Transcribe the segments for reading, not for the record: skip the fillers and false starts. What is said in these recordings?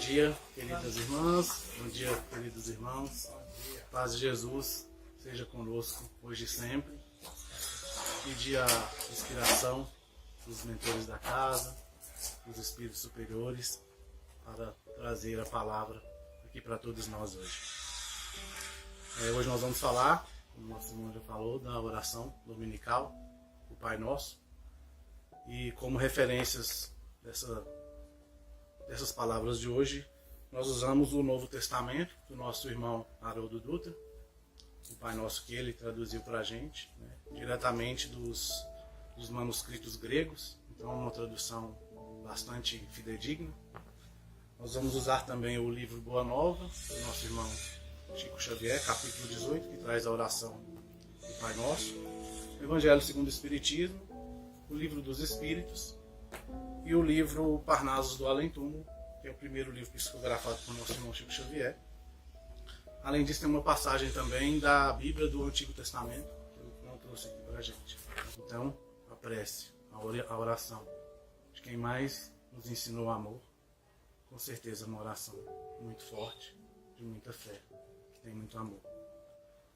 dia, queridas irmãs, bom dia, queridos irmãos. Paz de Jesus seja conosco hoje e sempre. Pedir a inspiração dos mentores da casa, dos espíritos superiores, para trazer a palavra aqui para todos nós hoje. Hoje nós vamos falar, como o nosso irmão já falou, da oração dominical, o Pai Nosso, e como referências dessas palavras de hoje, nós usamos o Novo Testamento do nosso irmão Haroldo Dutra, o Pai Nosso que ele traduziu para a gente, diretamente dos manuscritos gregos, então é uma tradução bastante fidedigna. Nós vamos usar também o livro Boa Nova, do nosso irmão Chico Xavier, capítulo 18, que traz a oração do Pai Nosso, o Evangelho segundo o Espiritismo, o Livro dos Espíritos e o livro Parnasos do Além-Túmulo, que é o primeiro livro psicografado por nosso irmão Chico Xavier. Além disso, tem uma passagem também da Bíblia do Antigo Testamento, que eu não trouxe aqui para a gente. Então, a prece, a oração de quem mais nos ensinou o amor, com certeza uma oração muito forte, de muita fé, que tem muito amor.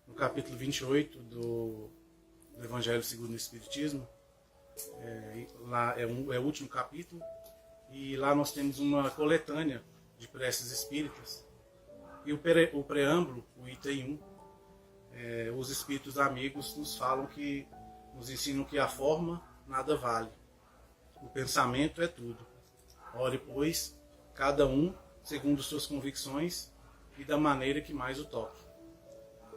No capítulo 28 do Evangelho segundo o Espiritismo, lá é o último capítulo, e lá nós temos uma coletânea de preces espíritas, e o preâmbulo, o item 1, os espíritos amigos nos ensinam que a forma nada vale, o pensamento é tudo. Ore, pois, cada um segundo suas convicções e da maneira que mais o toque.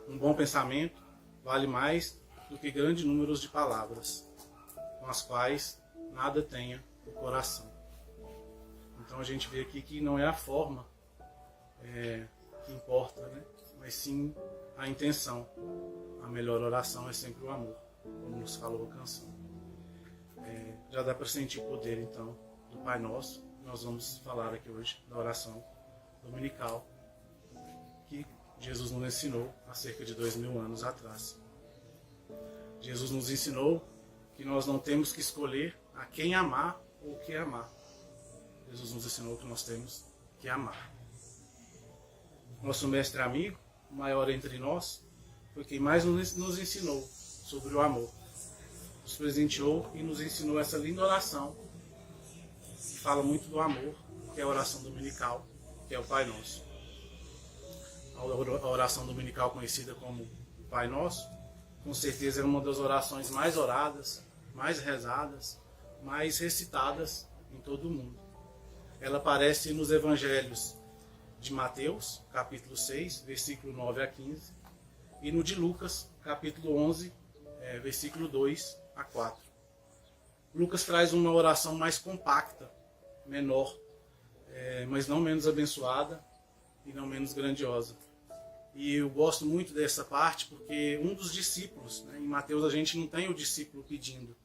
Um bom pensamento vale mais do que grandes números de palavras, com as quais nada tenha o coração. Então a gente vê aqui que não é a forma que importa, mas sim a intenção. A melhor oração é sempre o amor, como nos falou a canção. Já dá para sentir o poder, então, do Pai Nosso. Nós vamos falar aqui hoje da oração dominical que Jesus nos ensinou há cerca de 2000 anos atrás. Jesus nos ensinou que nós não temos que escolher a quem amar ou o que amar. Jesus nos ensinou que nós temos que amar. Nosso mestre amigo, o maior entre nós, foi quem mais nos ensinou sobre o amor. Nos presenteou e nos ensinou essa linda oração, que fala muito do amor, que é a oração dominical, que é o Pai Nosso. A oração dominical conhecida como Pai Nosso, com certeza é uma das orações mais oradas, mais rezadas, mais recitadas em todo o mundo. Ela aparece nos evangelhos de Mateus, capítulo 6, versículo 9 a 15, e no de Lucas, capítulo 11, versículo 2 a 4. Lucas traz uma oração mais compacta, menor, mas não menos abençoada e não menos grandiosa. E eu gosto muito dessa parte porque um dos discípulos, em Mateus a gente não tem o discípulo pedindo.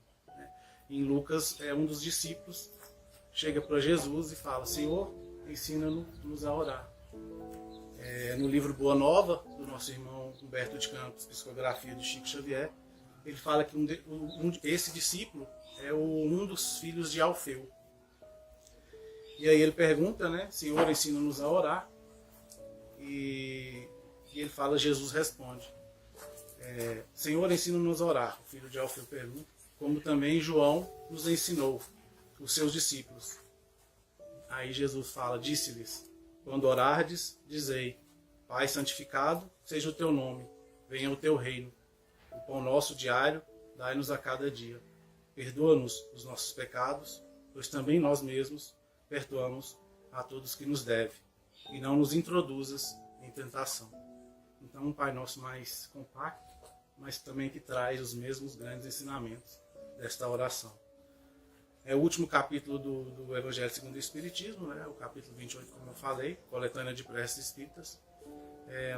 Em Lucas, um dos discípulos chega para Jesus e fala: Senhor, ensina-nos a orar. No livro Boa Nova, do nosso irmão Humberto de Campos, Psicografia de Chico Xavier, ele fala que esse discípulo é um dos filhos de Alfeu. E aí ele pergunta, Senhor, ensina-nos a orar. E ele fala, Jesus responde, Senhor, ensina-nos a orar. O filho de Alfeu pergunta, como também João nos ensinou, os seus discípulos. Aí Jesus fala, disse-lhes, quando orardes, dizei, Pai santificado seja o teu nome, venha o teu reino. O pão nosso diário, dai-nos a cada dia. Perdoa-nos os nossos pecados, pois também nós mesmos perdoamos a todos que nos devem. E não nos introduzas em tentação. Então, um Pai Nosso mais compacto, mas também que traz os mesmos grandes ensinamentos desta oração. É o último capítulo do Evangelho segundo o Espiritismo, o capítulo 28, como eu falei, coletânea de preces espíritas.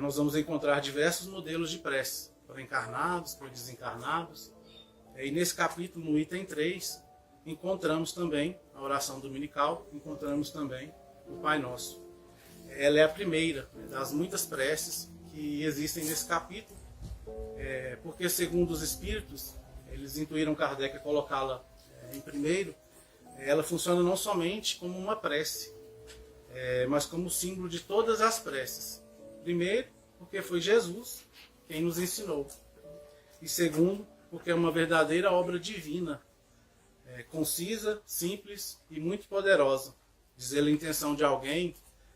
Nós vamos encontrar diversos modelos de prece, para encarnados, para desencarnados. E nesse capítulo, no item 3, encontramos também a oração dominical, encontramos também o Pai Nosso. Ela é a primeira das muitas preces que existem nesse capítulo, porque segundo os espíritos, eles intuíram Kardec a colocá-la em primeiro, ela funciona não somente como uma prece, mas como símbolo de todas as preces. Primeiro, porque foi Jesus quem nos ensinou. E segundo, porque é uma verdadeira obra divina, concisa, simples e muito poderosa. Dizer a intenção de alguém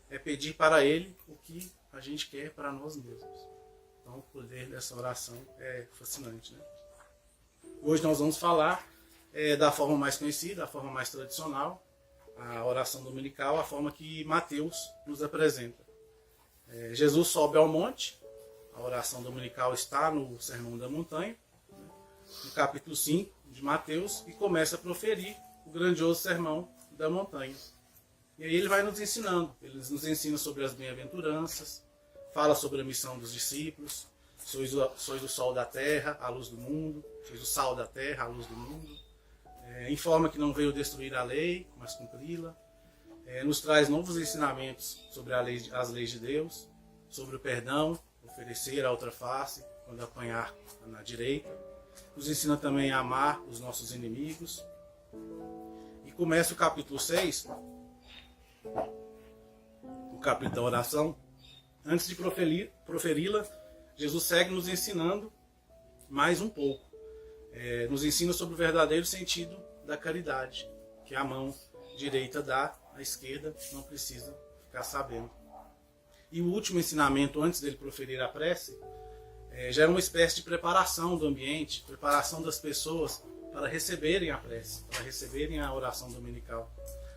é pedir para ele o que a gente quer para nós mesmos. Então o poder dessa oração é fascinante, né? Hoje nós vamos falar da forma mais conhecida, a forma mais tradicional, a oração dominical, a forma que Mateus nos apresenta. Jesus sobe ao monte, a oração dominical está no Sermão da Montanha, no capítulo 5 de Mateus, e começa a proferir o grandioso Sermão da Montanha. E aí ele vai nos ensinando, ele nos ensina sobre as bem-aventuranças, fala sobre a missão dos discípulos, sois o sol da terra, a luz do mundo, sois o sal da terra, a luz do mundo, informa que não veio destruir a lei, mas cumpri-la, nos traz novos ensinamentos sobre as leis de Deus, sobre o perdão, oferecer a outra face quando apanhar na direita, nos ensina também a amar os nossos inimigos. E começa o capítulo 6, o capítulo da oração. Antes de proferi-la, Jesus segue nos ensinando mais um pouco. Nos ensina sobre o verdadeiro sentido da caridade, que a mão direita dá, a esquerda não precisa ficar sabendo. E o último ensinamento, antes dele proferir a prece, já é uma espécie de preparação do ambiente, preparação das pessoas para receberem a prece, para receberem a oração dominical.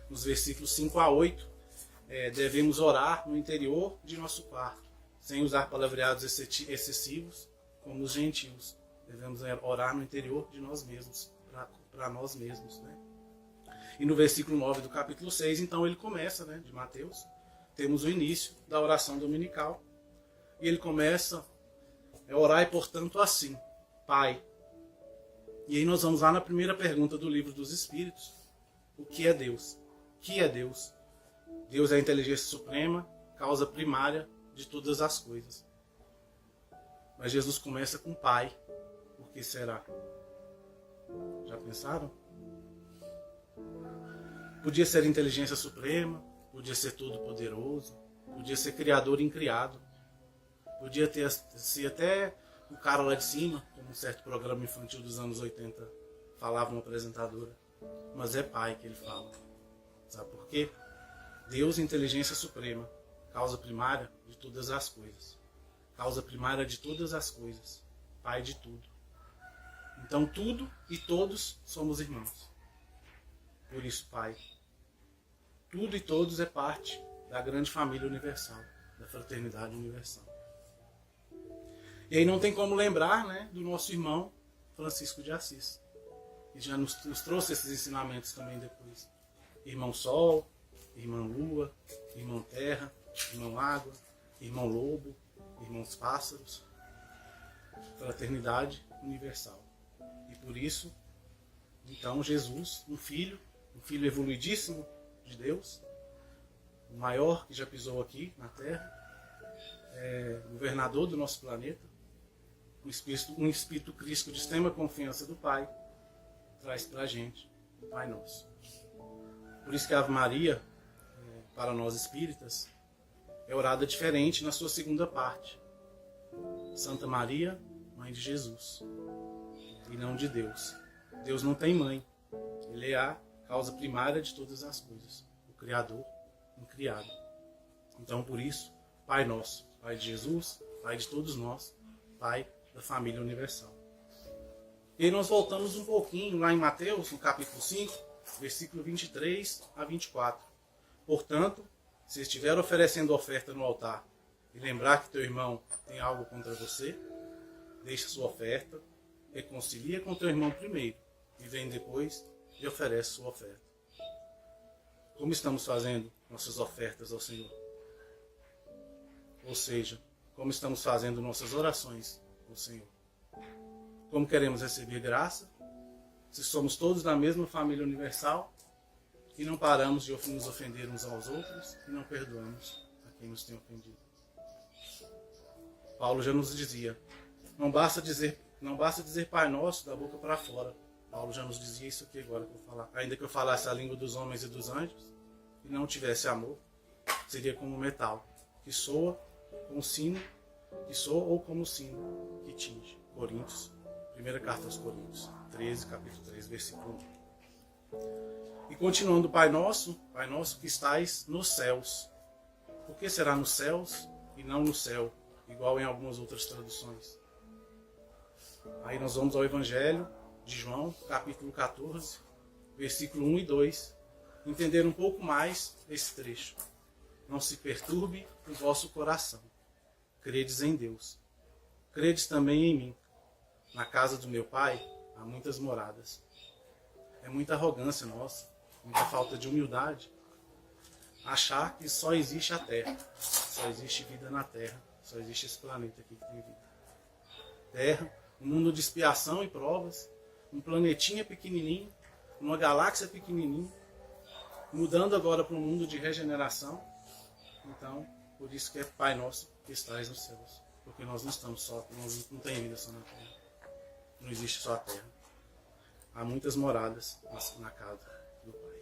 Nos versículos 5 a 8, devemos orar no interior de nosso quarto, sem usar palavreados excessivos, como os gentios. Devemos orar no interior de nós mesmos, para nós mesmos, né? E no versículo 9 do capítulo 6, então ele começa, né, de Mateus, temos o início da oração dominical, e ele começa orai, portanto, assim, Pai. E aí nós vamos lá na primeira pergunta do Livro dos Espíritos: o que é Deus? O que é Deus? Deus é a inteligência suprema, causa primária de todas as coisas. Mas Jesus começa com Pai. Por que será? Já pensaram? Podia ser inteligência suprema, podia ser todo-poderoso, podia ser criador incriado, podia ser até o cara lá de cima, como um certo programa infantil dos anos 80 falava uma apresentadora. Mas é Pai que ele fala. Sabe por quê? Deus, inteligência suprema, causa primária de todas as coisas. Causa primária de todas as coisas. Pai de tudo. Então tudo e todos somos irmãos. Por isso, Pai. Tudo e todos é parte da grande família universal, da fraternidade universal. E aí não tem como lembrar, né, do nosso irmão Francisco de Assis, que já nos trouxe esses ensinamentos também depois. Irmão Sol, Irmã Lua, Irmão Terra, Irmão Água, Irmão Lobo, Irmãos Pássaros. Fraternidade universal. E por isso, então, Jesus, um filho evoluidíssimo de Deus, o maior que já pisou aqui na Terra, governador do nosso planeta, um Espírito Cristo de extrema confiança do Pai, traz para a gente o Pai Nosso. Por isso que a Ave Maria, para nós espíritas, é orada diferente na sua segunda parte. Santa Maria, Mãe de Jesus, e não de Deus. Deus não tem mãe. Ele é a causa primária de todas as coisas. O Criador, incriado. Então, por isso, Pai Nosso, Pai de Jesus, Pai de todos nós, Pai da família universal. E aí nós voltamos um pouquinho lá em Mateus, no capítulo 5, versículo 23 a 24. Portanto, se estiver oferecendo oferta no altar e lembrar que teu irmão tem algo contra você, deixa sua oferta, reconcilia com teu irmão primeiro e vem depois e oferece sua oferta. Como estamos fazendo nossas ofertas ao Senhor? Ou seja, como estamos fazendo nossas orações ao Senhor? Como queremos receber graça, se somos todos da mesma família universal e não paramos de nos ofender uns aos outros e não perdoamos a quem nos tem ofendido. Paulo já nos dizia, não basta dizer Pai Nosso da boca para fora. Paulo já nos dizia isso aqui agora que eu vou falar. Ainda que eu falasse a língua dos homens e dos anjos e não tivesse amor, seria como metal, que soa com o sino, que soa ou como o sino que tinge. Coríntios, primeira carta aos Coríntios, 13, capítulo 3, versículo 1. E continuando, Pai nosso que estais nos céus. Por que será nos céus e não no céu, igual em algumas outras traduções? Aí nós vamos ao Evangelho de João, capítulo 14, versículo 1 e 2, entender um pouco mais esse trecho. Não se perturbe o vosso coração. Credes em Deus. Credes também em mim. Na casa do meu Pai há muitas moradas. É muita arrogância nossa, muita falta de humildade, achar que só existe a Terra, só existe vida na Terra, só existe esse planeta aqui que tem vida. Terra, um mundo de expiação e provas, um planetinha pequenininho, uma galáxia pequenininha, mudando agora para um mundo de regeneração. Então, por isso que é Pai Nosso que estais nos céus, porque nós não estamos só, nós não tem vida só na Terra, não existe só a Terra. Há muitas moradas na casa do Pai.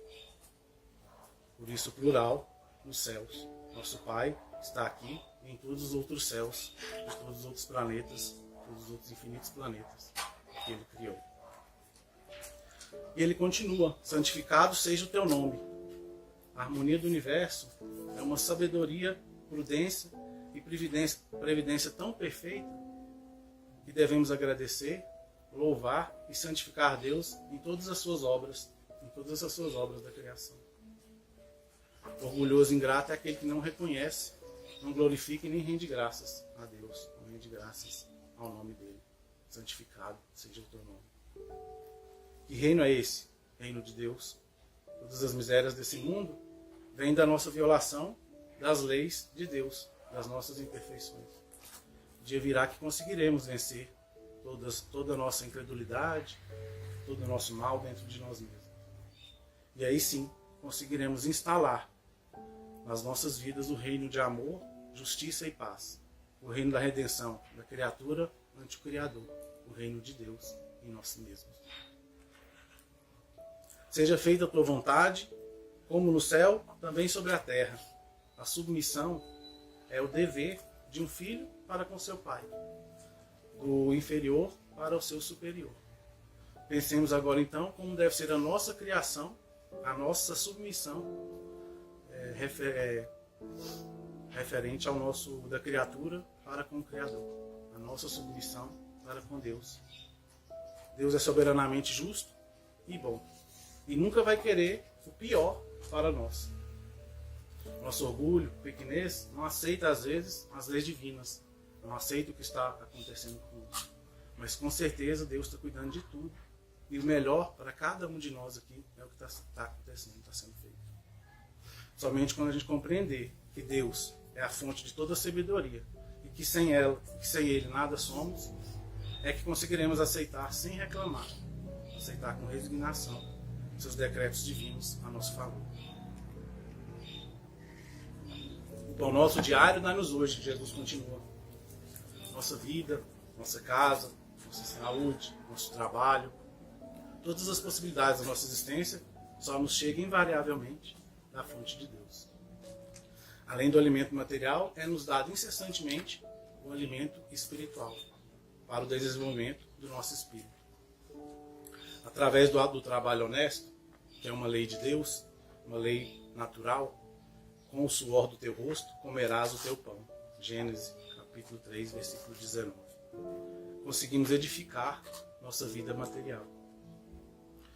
Por isso, plural, nos céus. Nosso Pai está aqui e em todos os outros céus, em todos os outros planetas, todos os outros infinitos planetas que Ele criou. E Ele continua: santificado seja o teu nome. A harmonia do universo é uma sabedoria, prudência e previdência tão perfeita que devemos agradecer, louvar e santificar Deus em todas as suas obras da criação. Orgulhoso e ingrato é aquele que não reconhece, não glorifica e nem rende graças a Deus, não rende graças ao nome dele. Santificado seja o teu nome. Que reino é esse? Reino de Deus. Todas as misérias desse mundo vêm da nossa violação das leis de Deus, das nossas imperfeições. O dia virá que conseguiremos vencer toda a nossa incredulidade, todo o nosso mal dentro de nós mesmos. E aí sim, conseguiremos instalar nas nossas vidas o reino de amor, justiça e paz. O reino da redenção da criatura ante o Criador. O reino de Deus em nós mesmos. Seja feita a tua vontade, como no céu, também sobre a terra. A submissão é o dever de um filho para com seu pai, do inferior para o seu superior. Pensemos agora então como deve ser a nossa criação, a nossa submissão referente ao nosso da criatura para com o Criador, a nossa submissão para com Deus. Deus é soberanamente justo e bom e nunca vai querer o pior para nós. Nosso orgulho, pequenez, não aceita às vezes as leis divinas, não aceita o que está acontecendo conosco. Mas com certeza Deus está cuidando de tudo. E o melhor para cada um de nós aqui é o que está acontecendo, está sendo feito. Somente quando a gente compreender que Deus é a fonte de toda a sabedoria e que sem Ele nada somos, é que conseguiremos aceitar sem reclamar, aceitar com resignação seus decretos divinos a nosso favor. O pão nosso diário dá-nos hoje, Jesus continua. Nossa vida, nossa casa, nossa saúde, nosso trabalho, todas as possibilidades da nossa existência só nos chegam invariavelmente da fonte de Deus. Além do alimento material, é-nos dado incessantemente o alimento espiritual para o desenvolvimento do nosso espírito. Através do trabalho honesto, que é uma lei de Deus, uma lei natural, com o suor do teu rosto comerás o teu pão. Gênesis, capítulo 3, versículo 19. Conseguimos edificar nossa vida material.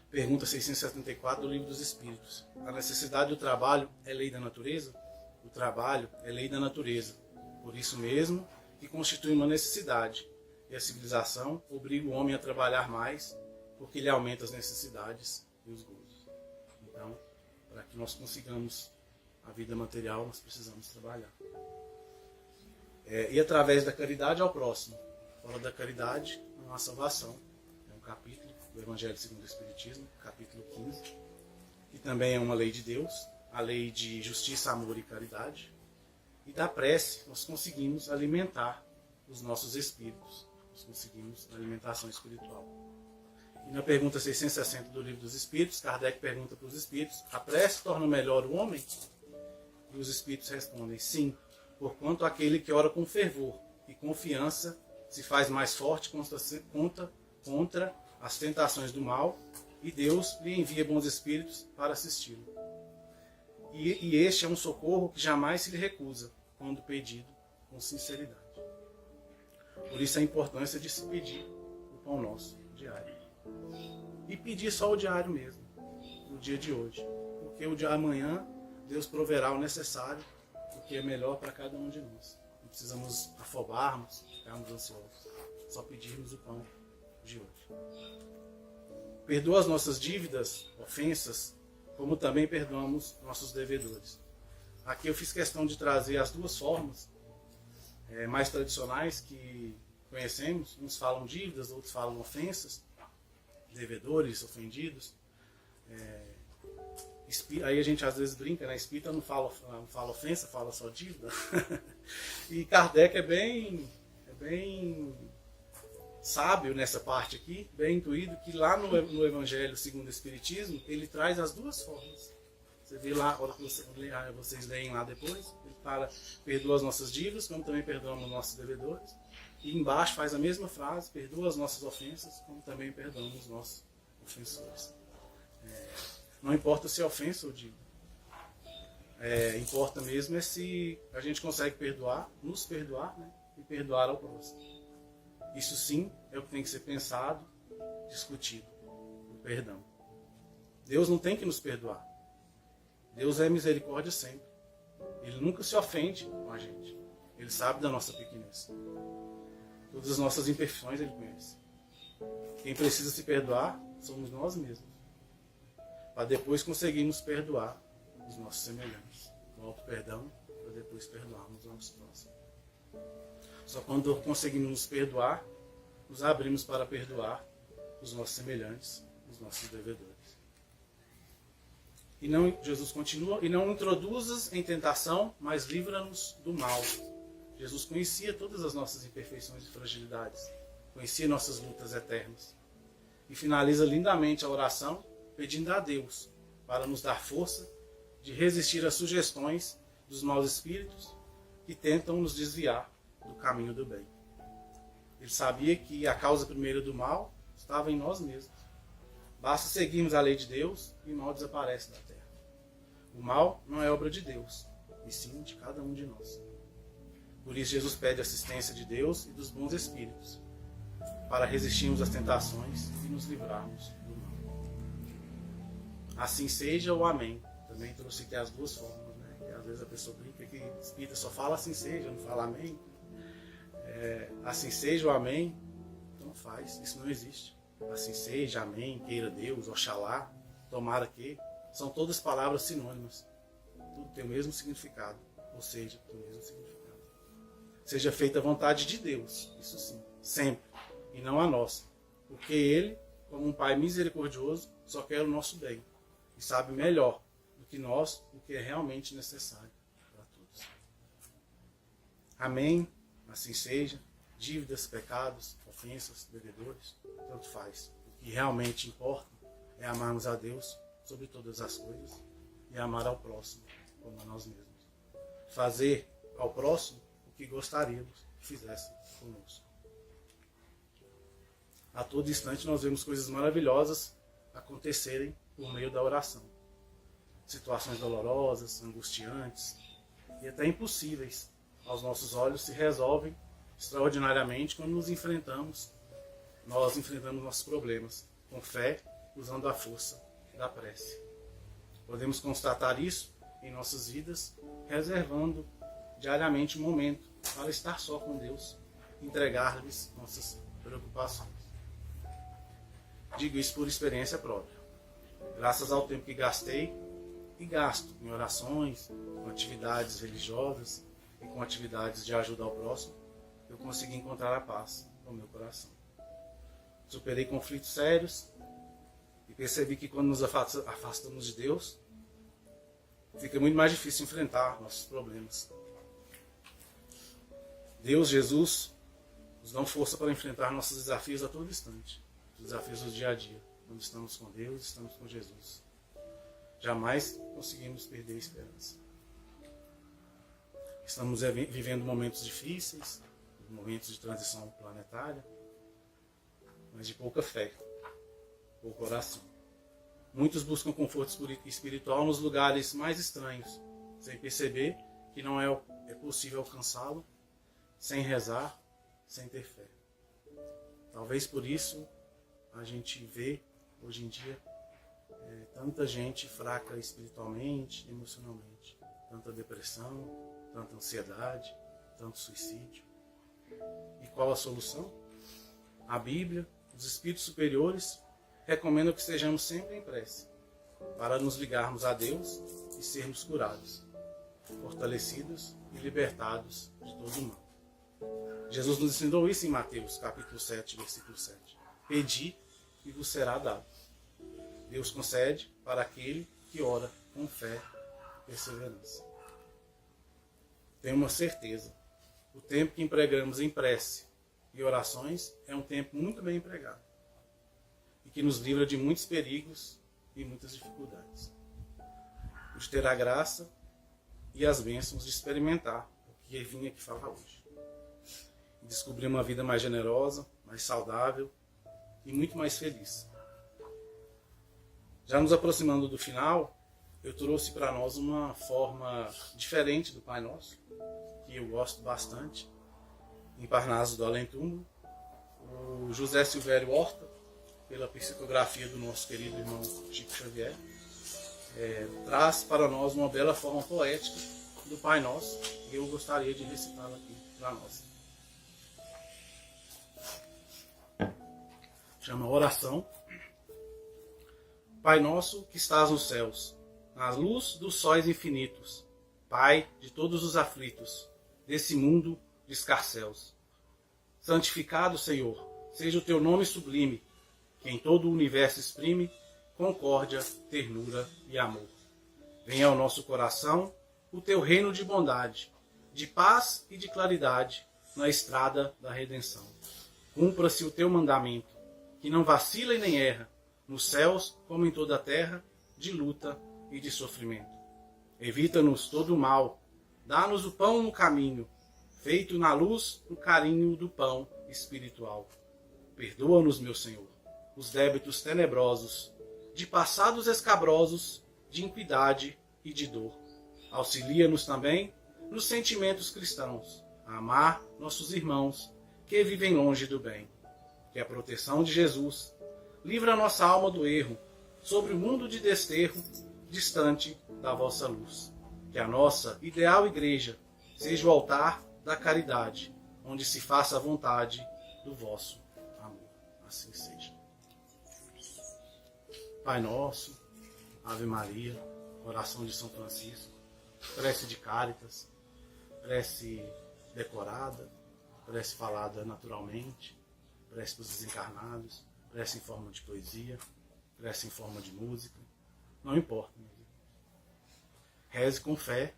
Pergunta 674 do Livro dos Espíritos. A necessidade do trabalho é lei da natureza? O trabalho é lei da natureza. Por isso mesmo que constitui uma necessidade. E a civilização obriga o homem a trabalhar mais, porque lhe aumenta as necessidades e os gozos. Então, para que nós consigamos a vida material, nós precisamos trabalhar. E através da caridade ao próximo. Fala da caridade, não há salvação. É um capítulo do Evangelho segundo o Espiritismo, capítulo 15, que também é uma lei de Deus, a lei de justiça, amor e caridade. E da prece nós conseguimos alimentar os nossos espíritos, nós conseguimos a alimentação espiritual. E na pergunta 660 do Livro dos Espíritos, Kardec pergunta para os espíritos: a prece torna melhor o homem? E os Espíritos respondem: sim, porquanto aquele que ora com fervor e confiança se faz mais forte contra as tentações do mal, e Deus lhe envia bons espíritos para assisti-lo. E este é um socorro que jamais se lhe recusa, quando pedido com sinceridade. Por isso a importância de se pedir o pão nosso diário. E pedir só o diário mesmo, no dia de hoje. Porque o dia de amanhã Deus proverá o necessário, o que é melhor para cada um de nós. Não precisamos afobarmos, ficarmos ansiosos. Só pedirmos o pão de hoje. Perdoa as nossas dívidas, ofensas, como também perdoamos nossos devedores. Aqui eu fiz questão de trazer as duas formas mais tradicionais que conhecemos. Uns falam dívidas, outros falam ofensas, devedores, ofendidos. Aí a gente às vezes brinca, né? Espírita não fala ofensa, fala só dívida. E Kardec é bem sábio nessa parte aqui, bem intuído, que lá no Evangelho segundo o Espiritismo, ele traz as duas formas. Você vê lá, a hora que vocês leem lá depois, ele fala: perdoa as nossas dívidas, como também perdoamos os nossos devedores. E embaixo faz a mesma frase: perdoa as nossas ofensas, como também perdoamos os nossos ofensores. Não importa se é ofensa ou dívida. Importa mesmo é se a gente consegue perdoar, nos perdoar, né, e perdoar ao próximo. Isso sim é o que tem que ser pensado, discutido, o perdão. Deus não tem que nos perdoar. Deus é misericórdia sempre. Ele nunca se ofende com a gente. Ele sabe da nossa pequenez. Todas as nossas imperfeições Ele conhece. Quem precisa se perdoar somos nós mesmos, para depois conseguirmos perdoar os nossos semelhantes. O auto-perdão, para depois perdoarmos os nossos próximos. Só quando conseguimos nos perdoar, nos abrimos para perdoar os nossos semelhantes, os nossos devedores. Jesus continua: e não introduzas em tentação, mas livra-nos do mal. Jesus conhecia todas as nossas imperfeições e fragilidades, conhecia nossas lutas eternas. E finaliza lindamente a oração pedindo a Deus para nos dar força de resistir às sugestões dos maus espíritos que tentam nos desviar do caminho do bem. Ele sabia que a causa primeira do mal estava em nós mesmos. Basta seguirmos a lei de Deus e o mal desaparece da terra. O mal não é obra de Deus, e sim de cada um de nós. Por isso Jesus pede assistência de Deus e dos bons espíritos, para resistirmos às tentações e nos livrarmos do mal. Assim seja o amém. Também trouxe aqui as duas formas, né? Que às vezes a pessoa brinca que espírita só fala assim seja, não fala amém. Assim seja o amém, então faz, isso não existe. Assim seja, amém, queira Deus, oxalá, tomara que, são todas palavras sinônimas. Tudo tem o mesmo significado, ou seja, tem o mesmo significado. Seja feita a vontade de Deus, isso sim, sempre, e não a nossa. Porque Ele, como um Pai misericordioso, só quer o nosso bem, e sabe melhor do que nós o que é realmente necessário para todos. Amém. Assim seja, dívidas, pecados, ofensas, devedores, tanto faz. O que realmente importa é amarmos a Deus sobre todas as coisas e amar ao próximo como a nós mesmos. Fazer ao próximo o que gostaríamos que fizesse conosco. A todo instante nós vemos coisas maravilhosas acontecerem por meio da oração. Situações dolorosas, angustiantes e até impossíveis aos nossos olhos se resolvem extraordinariamente quando nós enfrentamos nossos problemas com fé, usando a força da prece. Podemos constatar isso em nossas vidas, reservando diariamente um momento para estar só com Deus, entregar-lhes nossas preocupações. Digo isso por experiência própria. Graças ao tempo que gastei e gasto em orações, com atividades religiosas e com atividades de ajuda ao próximo, eu consegui encontrar a paz no meu coração. Superei conflitos sérios e percebi que quando nos afastamos de Deus, fica muito mais difícil enfrentar nossos problemas. Deus, Jesus, nos dão força para enfrentar nossos desafios a todo instante. Os desafios do dia a dia. Quando estamos com Deus, estamos com Jesus. Jamais conseguimos perder a esperança. Estamos vivendo momentos difíceis, momentos de transição planetária, mas de pouca fé, pouca oração. Muitos buscam conforto espiritual nos lugares mais estranhos, sem perceber que não é possível alcançá-lo sem rezar, sem ter fé. Talvez por isso a gente vê, hoje em dia, tanta gente fraca espiritualmente, emocionalmente. Tanta depressão, tanta ansiedade, tanto suicídio. E qual a solução? A Bíblia, os espíritos superiores, recomendam que estejamos sempre em prece, para nos ligarmos a Deus e sermos curados, fortalecidos e libertados de todo o mal. Jesus nos ensinou isso em Mateus, capítulo 7, versículo 7. Pedi e vos será dado. Deus concede para aquele que ora com fé e perseverança. Tenho uma certeza. O tempo que empregamos em prece e orações é um tempo muito bem empregado. E que nos livra de muitos perigos e muitas dificuldades. De ter a graça e as bênçãos de experimentar o que eu vim aqui falar hoje. E descobrir uma vida mais generosa, mais saudável e muito mais feliz. Já nos aproximando do final, eu trouxe para nós uma forma diferente do Pai Nosso, que eu gosto bastante, em Parnaso do Além Túmulo. O José Silvério Horta, pela psicografia do nosso querido irmão Chico Xavier, traz para nós uma bela forma poética do Pai Nosso, e eu gostaria de recitá-la aqui para nós. Chama Oração. Pai nosso que estás nos céus, na luz dos sóis infinitos, Pai de todos os aflitos, desse mundo de escarcéus. Santificado, Senhor, seja o teu nome sublime, que em todo o universo exprime concórdia, ternura e amor. Venha ao nosso coração o teu reino de bondade, de paz e de claridade na estrada da redenção. Cumpra-se o teu mandamento, que não vacila e nem erra, nos céus como em toda a terra, de luta e de sofrimento. Evita-nos todo o mal, dá-nos o pão no caminho, feito na luz no carinho do pão espiritual. Perdoa-nos, meu Senhor, os débitos tenebrosos, de passados escabrosos, de impiedade e de dor. Auxilia-nos também nos sentimentos cristãos, a amar nossos irmãos que vivem longe do bem. Que a proteção de Jesus livra a nossa alma do erro, sobre o mundo de desterro, distante da vossa luz. Que a nossa ideal igreja seja o altar da caridade, onde se faça a vontade do vosso amor. Assim seja. Pai nosso, Ave Maria, oração de São Francisco, prece de Cáritas, prece decorada, prece falada naturalmente, prece para os desencarnados, prece em forma de poesia, prece em forma de música, não importa. Reze com fé,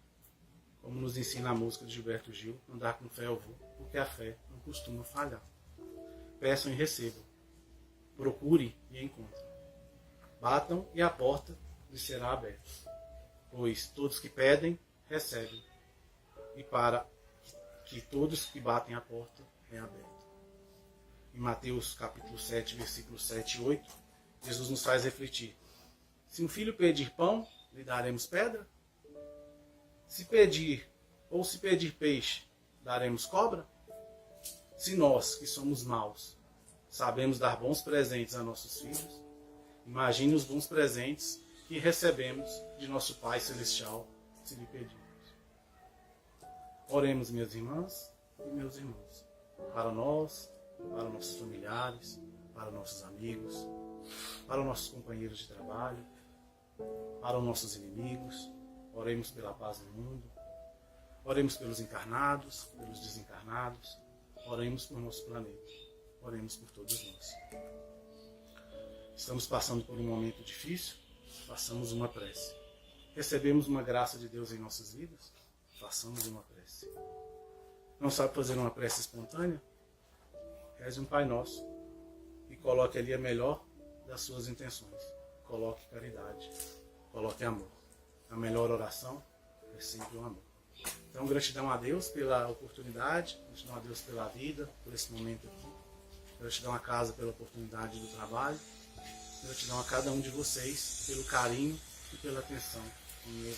como nos ensina a música de Gilberto Gil, andar com fé eu vou, porque a fé não costuma falhar. Peçam e recebam, procure e encontrem. Batam e a porta lhes será aberta, pois todos que pedem, recebem, e para que todos que batem a porta é aberta. Em Mateus capítulo 7, versículos 7 e 8, Jesus nos faz refletir. Se um filho pedir pão, lhe daremos pedra? Se pedir peixe, daremos cobra? Se nós, que somos maus, sabemos dar bons presentes a nossos filhos, imagine os bons presentes que recebemos de nosso Pai Celestial, se lhe pedirmos. Oremos, minhas irmãs e meus irmãos, para nós, para nossos familiares, para nossos amigos, para nossos companheiros de trabalho, para os nossos inimigos. Oremos pela paz do mundo, oremos pelos encarnados, pelos desencarnados, oremos por nosso planeta, oremos por todos nós. Estamos passando por um momento difícil, façamos uma prece. Recebemos uma graça de Deus em nossas vidas, façamos uma prece. Não sabe fazer uma prece espontânea? Reze um Pai Nosso e coloque ali a melhor das suas intenções. Coloque caridade, coloque amor. A melhor oração é sempre o amor. Então, gratidão a Deus pela oportunidade, gratidão a Deus pela vida, por esse momento aqui. Gratidão à casa pela oportunidade do trabalho. Gratidão a cada um de vocês pelo carinho e pela atenção comigo.